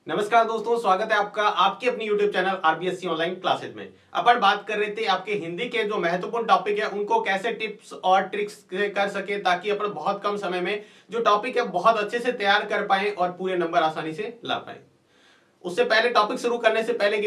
नमस्कार दोस्तों, स्वागत है आपका आपकी अपनी YouTube channel RBSC online classes में। अपन बात कर रहे थे आपके हिंदी के जो महत्वपूर्ण टॉपिक है उनको कैसे टिप्स और ट्रिक्स कर सके ताकि अपन बहुत कम समय में जो टॉपिक है बहुत अच्छे से तैयार कर पाए और पूरे नंबर आसानी से ला पाए। उससे पहले टॉपिक शुरू करने से पहले एक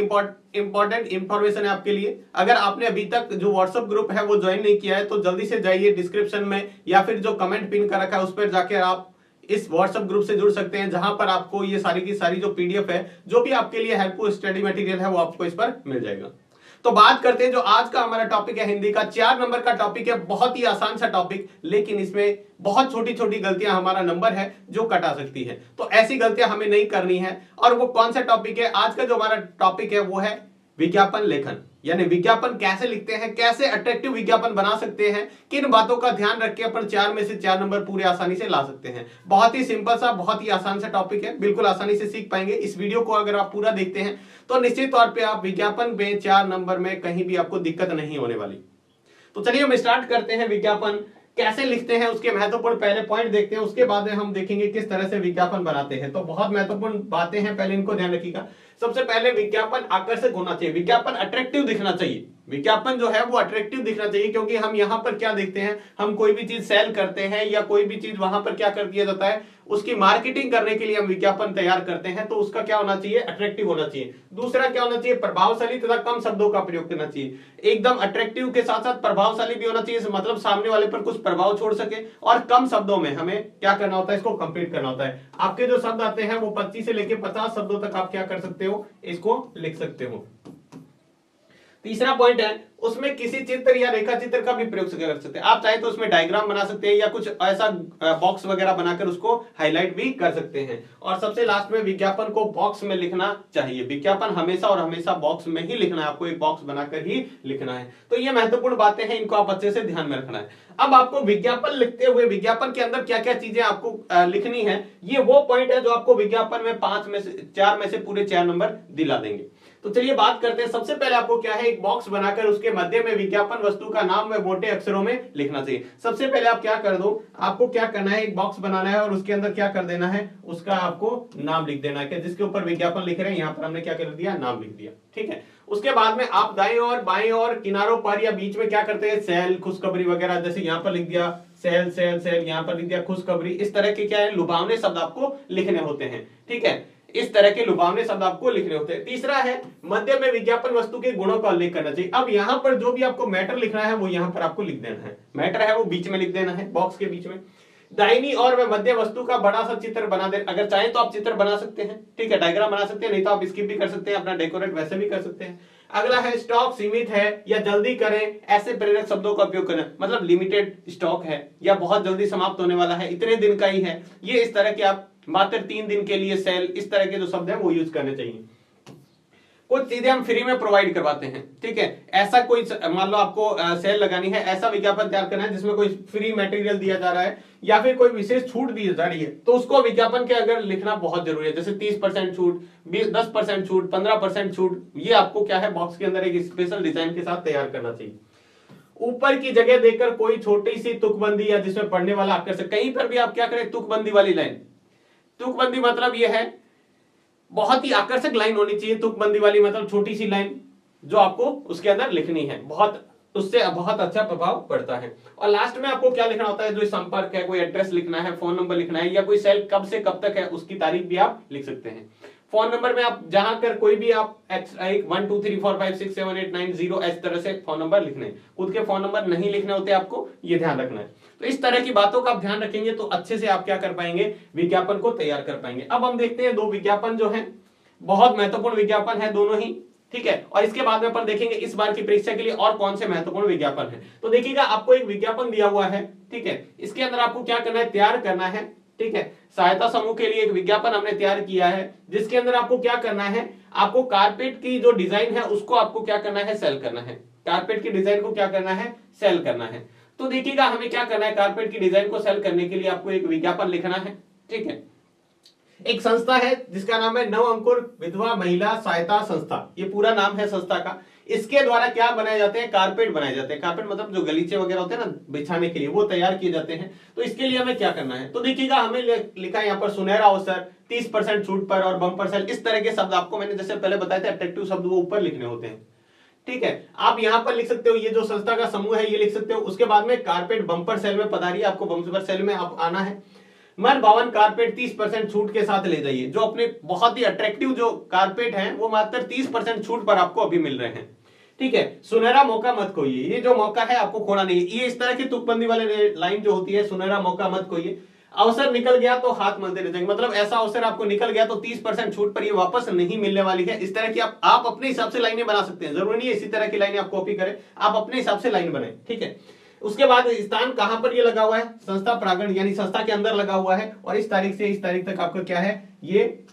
इंपॉर्टेंट इंफॉर्मेशन है आपके लिए। अगर आपने अभी तक जो व्हाट्सएप ग्रुप है वो ज्वाइन नहीं किया है तो जल्दी से जाइए डिस्क्रिप्शन में या फिर जो कमेंट पिन कर रखा है उस पर जाकर आप इस व्हाट्सएप ग्रुप से जुड़ सकते हैं, जहां पर आपको ये सारी की सारी जो पीडीएफ है जो भी आपके लिए हेल्पफुल स्टडी मटेरियल है वो आपको इस पर मिल जाएगा। तो बात करते हैं जो आज का हमारा टॉपिक है हिंदी का 4 नंबर का टॉपिक है। बहुत ही आसान सा टॉपिक, लेकिन इसमें बहुत छोटी छोटी गलतियां हमारा नंबर है जो कटा सकती है, तो ऐसी गलतियां हमें नहीं करनी है। और वो कौन सा टॉपिक है? आज का जो हमारा टॉपिक है वो है विज्ञापन लेखन, यानी विज्ञापन कैसे लिखते हैं, कैसे अट्रैक्टिव विज्ञापन बना सकते हैं, किन बातों का ध्यान रख के अपन 4 में से 4 नंबर पूरे आसानी से ला सकते हैं। बहुत ही सिंपल सा, बहुत ही आसान सा टॉपिक है, बिल्कुल आसानी से सीख पाएंगे। इस वीडियो को अगर आप पूरा देखते हैं तो निश्चित तौर पे आप विज्ञापन में 4 नंबर में कहीं भी आपको दिक्कत नहीं होने वाली। तो चलिए हम स्टार्ट करते हैं। विज्ञापन कैसे लिखते हैं उसके महत्वपूर्ण पहले पॉइंट देखते हैं, उसके बाद में हम देखेंगे किस तरह से विज्ञापन बनाते हैं। तो बहुत महत्वपूर्ण बातें हैं, पहले इनको ध्यान रखिएगा। सबसे पहले विज्ञापन आकर्षक होना चाहिए, विज्ञापन अट्रैक्टिव दिखना चाहिए। विज्ञापन जो है वो अट्रैक्टिव दिखना चाहिए, क्योंकि हम यहाँ पर क्या देखते हैं, हम कोई भी चीज सेल करते हैं या कोई भी चीज वहां पर क्या कर दिया जाता है, उसकी मार्केटिंग करने के लिए हम विज्ञापन तैयार करते हैं। तो उसका क्या होना चाहिए? अट्रैक्टिव होना चाहिए। दूसरा क्या होना चाहिए? प्रभावशाली तथा कम शब्दों का प्रयोग करना चाहिए। एकदम अट्रैक्टिव के साथ साथ प्रभावशाली भी होना चाहिए, मतलब सामने वाले पर कुछ प्रभाव छोड़ सके। और कम शब्दों में हमें क्या करना होता है, इसको कंप्लीट करना होता है। आपके जो शब्द आते हैं वो 25 से लेकर 50 शब्दों तक आप क्या कर सकते हो, इसको लिख सकते हो। तीसरा पॉइंट है उसमें किसी चित्र या रेखा चित्र का भी प्रयोग कर सकते हैं। आप चाहे तो उसमें डायग्राम बना सकते हैं या कुछ ऐसा बॉक्स वगैरह बनाकर उसको हाईलाइट भी कर सकते हैं। और सबसे लास्ट में विज्ञापन को बॉक्स में लिखना चाहिए। विज्ञापन हमेशा और हमेशा बॉक्स में ही लिखना है, आपको एक बॉक्स बनाकर ही लिखना है। तो ये महत्वपूर्ण बातें हैं, इनको आप अच्छे से ध्यान में रखना है। अब आपको विज्ञापन लिखते हुए विज्ञापन के अंदर क्या क्या चीजें आपको लिखनी है, ये वो पॉइंट है जो आपको विज्ञापन में 4 में से पूरे 4 नंबर दिला देंगे। तो चलिए बात करते हैं। सबसे पहले आपको क्या है, एक बॉक्स बनाकर उसके मध्य में विज्ञापन वस्तु का नाम में मोटे अक्षरों में लिखना चाहिए। सबसे पहले आप क्या कर दो, आपको क्या करना है, एक बॉक्स बनाना है और उसके अंदर क्या कर देना है, उसका आपको नाम लिख देना है। जिसके ऊपर विज्ञापन लिख रहे हैं यहाँ पर हमने क्या कर दिया, नाम लिख दिया। ठीक है। उसके बाद में आप दाएं और बाएं और किनारों पर या बीच में क्या करते हैं, सेल, खुशखबरी वगैरह, जैसे यहाँ पर लिख दिया सेल सेल सेल, यहाँ पर लिख दिया खुशखबरी। इस तरह के क्या है, लुभावने शब्द आपको लिखने होते हैं। ठीक है, इस तरह के लुभावने शब्द आपको लिखने होते हैं। तीसरा है मध्य में विज्ञापन वस्तु के गुणों का उल्लेख करना चाहिए। अब यहाँ पर जो भी आपको मैटर लिखना है वो यहाँ पर आपको लिख देना है। मैटर है वो बीच में लिख देना है, बॉक्स के बीच में। दाहिनी और में मध्य वस्तु का बड़ा सा चित्र बना दे। अगर चाहें तो आप चित्र बना सकते हैं, ठीक है, डायग्राम बना सकते हैं, नहीं तो आप स्किप भी कर सकते हैं, अपना डेकोरेट वैसे भी कर सकते हैं। अगला है स्टॉक सीमित है या जल्दी करें, ऐसे प्रेरक शब्दों का उपयोग करें, मतलब लिमिटेड स्टॉक है या बहुत जल्दी समाप्त होने वाला है, इतने दिन का ही है, ये इस तरह के आप मात्र 3 दिन के लिए सेल, इस तरह के जो शब्द हैं वो यूज करने चाहिए। कुछ चीजें हम फ्री में प्रोवाइड करवाते हैं। ठीक है, ऐसा कोई मान लो आपको सेल लगानी है, ऐसा विज्ञापन तैयार करना है जिसमें कोई फ्री मटेरियल दिया जा रहा है या फिर कोई विशेष छूट दी जा रही है, तो उसको विज्ञापन के अगर लिखना बहुत जरूरी है। जैसे 30% छूट, 10% छूट, 15% छूट, ये आपको क्या है, बॉक्स के अंदर एक स्पेशल डिजाइन के साथ तैयार करना चाहिए। ऊपर की जगह देकर कोई छोटी सी तुकबंदी या जिसमें पढ़ने वाला आकर्षक, कहीं पर भी आप क्या करें, तुकबंदी वाली लाइन। तुकबंदी मतलब यह है बहुत ही आकर्षक लाइन होनी चाहिए। तुकबंदी वाली मतलब छोटी सी लाइन जो आपको उसके अंदर लिखनी है, बहुत उससे बहुत अच्छा प्रभाव पड़ता है। और लास्ट में आपको क्या लिखना होता है, जो संपर्क है, कोई एड्रेस लिखना है, फोन नंबर लिखना है या कोई सेल कब से कब तक है उसकी तारीख भी आप लिख सकते हैं। फोन नंबर में आप जहां कर कोई भी आप 1 2 3 4 5 6 7 8 9 0 इस तरह से फोन नंबर लिखने, खुद के फोन नंबर नहीं लिखने होते, आपको ये ध्यान रखना है। तो इस तरह की बातों का आप ध्यान रखेंगे तो अच्छे से आप क्या कर पाएंगे, विज्ञापन को तैयार कर पाएंगे। अब हम देखते हैं 2 विज्ञापन जो है, बहुत महत्वपूर्ण विज्ञापन है दोनों ही। ठीक है, और इसके बाद में अपन देखेंगे इस बार की परीक्षा के लिए और कौन से महत्वपूर्ण विज्ञापन है। तो देखिएगा, आपको एक विज्ञापन दिया हुआ है। ठीक है, इसके अंदर आपको क्या करना है, तैयार करना है। ठीक है, सहायता समूह के लिए एक विज्ञापन हमने तैयार किया है, जिसके अंदर आपको क्या करना है, आपको कारपेट की जो डिजाइन है उसको आपको क्या करना है, सेल करना है। कारपेट की डिजाइन को क्या करना है, सेल करना है। तो देखिएगा हमें क्या करना है, कारपेट की डिजाइन को सेल करने के लिए आपको एक विज्ञापन लिखना है। ठीक है, एक संस्था है जिसका नाम है नव अंकुर विधवा महिला सहायता संस्था, ये पूरा नाम है संस्था का। इसके द्वारा क्या बनाए जाते हैं, कारपेट बनाए जाते हैं। कारपेट मतलब जो गलीचे वगैरह होते हैं ना बिछाने के लिए, वो तैयार किए जाते हैं। तो इसके लिए हमें क्या करना है, तो देखिएगा हमें लिखा है यहाँ पर सुनहरा अवसर, 30% छूट पर और बम्पर सेल, इस तरह के शब्द आपको मैंने जैसे पहले बताया था अट्रैक्टिव शब्द वो ऊपर लिखने होते हैं। ठीक है, आप यहां पर लिख सकते हो ये जो संस्था का समूह है ये लिख सकते हो। उसके बाद में कारपेट बम्पर सेल में पधारिए, आपको बम्पर सेल में आप आना है। मन भावन कारपेट 30% छूट के साथ ले जाइए। जो अपने बहुत ही अट्रैक्टिव जो कारपेट हैं वो मात्र 30% छूट पर आपको अभी मिल रहे हैं। ठीक है, सुनहरा मौका मत खोइए, ये जो मौका है आपको खोना नहीं है। ये इस तरह की तुकबंदी वाले लाइन जो होती है, सुनहरा मौका मत खोइए, अवसर निकल गया तो हाथ मलते रह जाएंगे, मतलब ऐसा अवसर आपको निकल गया तो 30% छूट पर ये वापस नहीं मिलने वाली है। इस तरह की आप अपने हिसाब से लाइनें बना सकते हैं, जरूरी नहीं है इसी तरह की लाइनें आप कॉपी करें, आप अपने हिसाब से लाइन बनाएं। ठीक है, उसके बाद स्थान कहां पर ये लगा हुआ है, संस्था प्रांगण यानी संस्था के अंदर लगा हुआ है, और इस तारीख से इस तारीख तक आपका क्या है, ये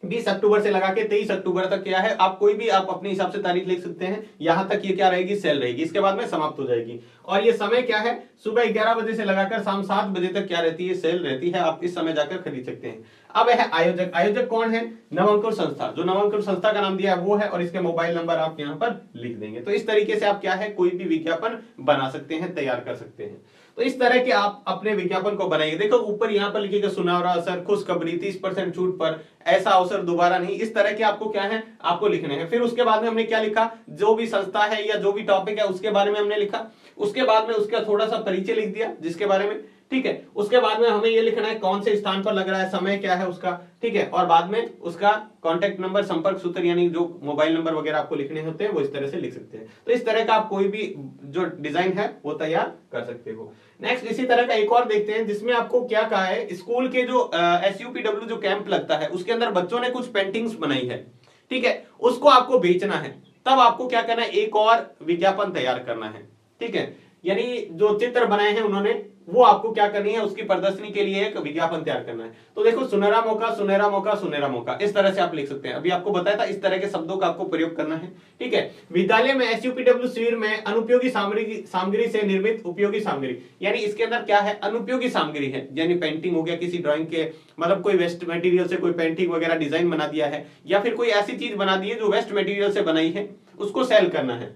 20 अक्टूबर से लगा के 23 अक्टूबर तक क्या है, आप कोई भी आप अपने हिसाब से तारीख लिख सकते हैं। यहां तक ये क्या रहेगी, सेल रहेगी, इसके बाद में समाप्त हो जाएगी। और ये समय क्या है, सुबह 11 बजे से लगाकर शाम 7 बजे तक क्या रहती है, सेल रहती है, आप इस समय जाकर खरीद सकते हैं। अब है आयोजक, आयोजक कौन है, नवंकुर संस्था, जो नवंकुर संस्था का नाम दिया है वो है, और इसके मोबाइल नंबर आप यहाँ पर लिख देंगे। तो इस तरीके से आप क्या है, कोई भी विज्ञापन बना सकते हैं, तैयार कर सकते हैं। तो इस तरह के आप अपने विज्ञापन को बनाइए। देखो ऊपर यहाँ पर लिखिएगा सुनहरा अवसर, खुशखबरी, 30% छूट पर, ऐसा अवसर दोबारा नहीं, इस तरह के आपको क्या है, आपको लिखने हैं। फिर उसके बाद में हमने क्या लिखा, जो भी संस्था है या जो भी टॉपिक है उसके बारे में हमने लिखा। उसके बाद में उसका थोड़ा सा परिचय लिख दिया जिसके बारे में। ठीक है, उसके बाद में हमें ये लिखना है कौन से स्थान पर लग रहा है, समय क्या है उसका। ठीक है, और बाद में उसका कॉन्टेक्ट नंबर, संपर्क सूत्र यानी जो मोबाइल नंबर वगैरह आपको लिखने होते हैं वो इस तरह से लिख सकते हैं। तो इस तरह का आप कोई भी जो डिजाइन है वो तैयार कर सकते हो। नेक्स्ट इसी तरह का एक और देखते हैं जिसमें आपको क्या कहा है, स्कूल के जो SUPW जो कैंप लगता है उसके अंदर बच्चों ने कुछ पेंटिंग्स बनाई है। ठीक है, उसको आपको बेचना है, तब आपको क्या करना है, एक और विज्ञापन तैयार करना है। ठीक है, यानी जो चित्र बनाए हैं उन्होंने वो आपको क्या करनी है, उसकी प्रदर्शनी के लिए एक विज्ञापन तैयार करना है। तो देखो सुनहरा मौका, सुनहरा मौका, सुनहरा मौका, इस तरह से आप लिख सकते हैं। अभी आपको बताया था इस तरह के शब्दों का आपको प्रयोग करना है। ठीक है, विद्यालय में SUPW शिविर में अनुपयोगी सामग्री से निर्मित उपयोगी सामग्री, यानी इसके अंदर क्या है, अनुपयोगी सामग्री है, यानी पेंटिंग हो गया, किसी ड्राइंग के मतलब कोई वेस्ट मटेरियल से कोई पेंटिंग वगैरह डिजाइन बना दिया है, या फिर कोई ऐसी चीज बना दी है जो वेस्ट मटेरियल से बनाई है, उसको सेल करना है।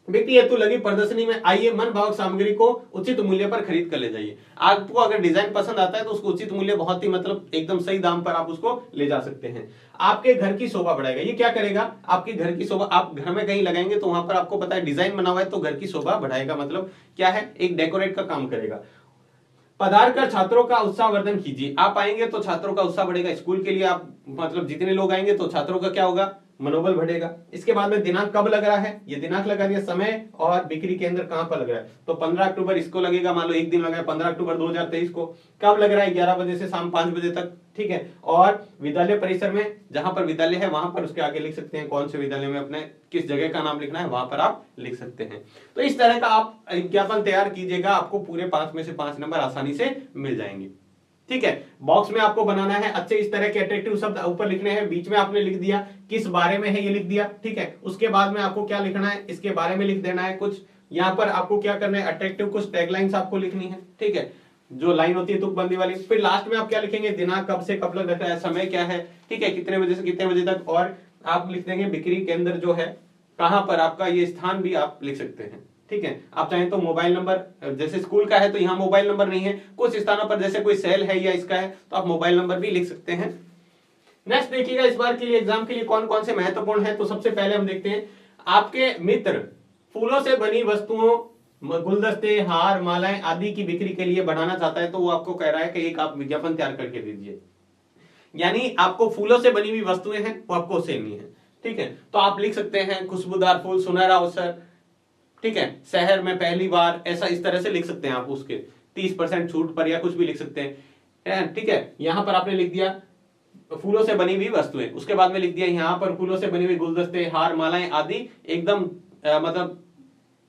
बिक्री हेतु लगी प्रदर्शनी में आइए, मन भावक सामग्री को उचित मूल्य पर खरीद कर ले जाइए। आपको अगर डिजाइन पसंद आता है तो उसको उचित मूल्य, बहुत ही मतलब एकदम सही दाम पर आप उसको ले जा सकते हैं। आपके घर की शोभा बढ़ाएगा, ये क्या करेगा, आपके घर की शोभा, आप घर में कहीं लगाएंगे तो वहां पर आपको पता है डिजाइन बना हुआ है तो घर की शोभा बढ़ाएगा, मतलब क्या है, एक डेकोरेट का काम करेगा। पधार कर छात्रों का उत्साहवर्धन कीजिए, आप आएंगे तो छात्रों का उत्साह बढ़ेगा, स्कूल के लिए आप मतलब जितने लोग आएंगे तो छात्रों का क्या होगा, मनोबल बढ़ेगा। इसके बाद में दिनांक कब लग रहा है, ये दिनांक लगा दिया, समय और बिक्री केंद्र कहां पर लग रहा है, तो 15 अक्टूबर इसको लगेगा, मान लो एक दिन लगा है 15 अक्टूबर 2023 को। कब लग रहा है, 11 बजे से शाम 5 बजे तक। ठीक है, और विद्यालय परिसर में, जहां पर विद्यालय है वहां पर उसके आगे लिख सकते हैं कौन से विद्यालय में अपने किस जगह का नाम लिखना है, वहां पर आप लिख सकते हैं। तो इस तरह का आप विज्ञापन तैयार कीजिएगा, आपको पूरे 5 में से 5 नंबर आसानी से मिल जाएंगे। ठीक है, बॉक्स में आपको बनाना है अच्छे इस तरह के अट्रैक्टिव शब्द ऊपर लिखने हैं, बीच में आपने लिख दिया किस बारे में है ये लिख दिया। ठीक है, उसके बाद में आपको क्या लिखना है, इसके बारे में लिख देना है कुछ, यहाँ पर आपको क्या करना है, अट्रैक्टिव कुछ टैगलाइंस आपको लिखनी है। ठीक है, जो लाइन होती है तुकबंदी वाली। फिर लास्ट में आप क्या लिखेंगे, दिनांक कब से कब तक रखा है, समय क्या है, ठीक है, कितने बजे से कितने बजे तक, और आप लिख देंगे बिक्री केंद्र जो है कहां पर आपका, ये स्थान भी आप लिख सकते हैं। ठीक है, आप चाहें तो मोबाइल नंबर, जैसे स्कूल का है तो यहाँ मोबाइल नंबर नहीं है, कुछ स्थानों पर जैसे कोई सेल है या इसका है तो आप मोबाइल नंबर भी लिख सकते हैं। नेक्स्ट देखिएगा इस बार के लिए एग्जाम के लिए कौन कौन से महत्वपूर्ण है। तो सबसे पहले हम देखते हैं, आपके मित्र फूलों से बनी वस्तुओं, गुलदस्ते, हार, मालाएं आदि की बिक्री के लिए बढ़ाना चाहता है, तो वो आपको कह रहा है कि एक आप विज्ञापन तैयार करके दीजिए, यानी आपको फूलों से बनी हुई वस्तुएं हैं वो आपको सेलनी है। ठीक है, तो आप लिख सकते हैं खुशबूदार फूल, सुनहरा अवसर, ठीक है, शहर में पहली बार, ऐसा इस तरह से लिख सकते हैं आप उसके 30% छूट पर, या कुछ भी लिख सकते हैं। ठीक है, यहां पर आपने लिख दिया फूलों से बनी हुई वस्तुएं, उसके बाद में लिख दिया यहाँ पर फूलों से बनी हुई गुलदस्ते, हार, मालाएं आदि एकदम मतलब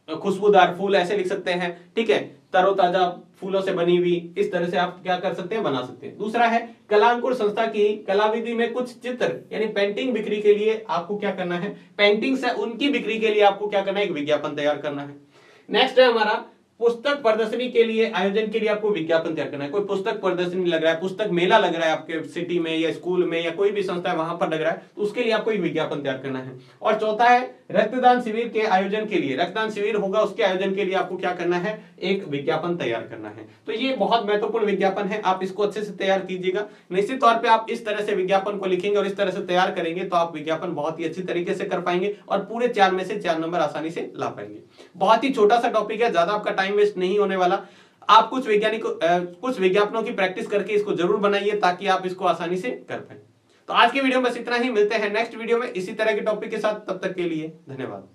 खुशबूदार फूल, ऐसे लिख सकते हैं। ठीक है, तरोताजा फूलों से बनी हुई, इस तरह से आप क्या कर सकते हैं, बना सकते हैं। दूसरा है कलांकुर संस्था की कलाविधि में कुछ चित्र यानी पेंटिंग बिक्री के लिए आपको क्या करना है, पेंटिंग्स है उनकी बिक्री के लिए आपको क्या करना है, एक विज्ञापन तैयार करना है। नेक्स्ट है हमारा पुस्तक प्रदर्शनी के लिए आयोजन के लिए आपको विज्ञापन तैयार करना है। कोई पुस्तक प्रदर्शनी लग रहा है, पुस्तक मेला लग रहा है आपके सिटी में या स्कूल में या कोई भी संस्था है वहां पर लग रहा है, तो उसके लिए आपको एक विज्ञापन तैयार करना है। और चौथा है रक्तदान शिविर के आयोजन के लिए, रक्तदान शिविर होगा उसके आयोजन के लिए आपको क्या करना है, एक विज्ञापन तैयार करना है। तो ये बहुत महत्वपूर्ण विज्ञापन है, आप इसको अच्छे से तैयार कीजिएगा। निश्चित तौर पर आप इस तरह से विज्ञापन को लिखेंगे और इस तरह से तैयार करेंगे तो आप विज्ञापन बहुत ही अच्छी तरीके से कर पाएंगे और पूरे 4 में से 4 नंबर आसानी से ला पाएंगे। बहुत ही छोटा सा टॉपिक है, ज्यादा आपका टाइम वेस्ट नहीं होने वाला। आप कुछ कुछ विज्ञापनों की प्रैक्टिस करके इसको जरूर बनाइए ताकि आप इसको आसानी से कर पाए। तो आज की वीडियो में बस इतना ही, मिलते हैं नेक्स्ट वीडियो में इसी तरह के टॉपिक के साथ, तब तक के लिए धन्यवाद।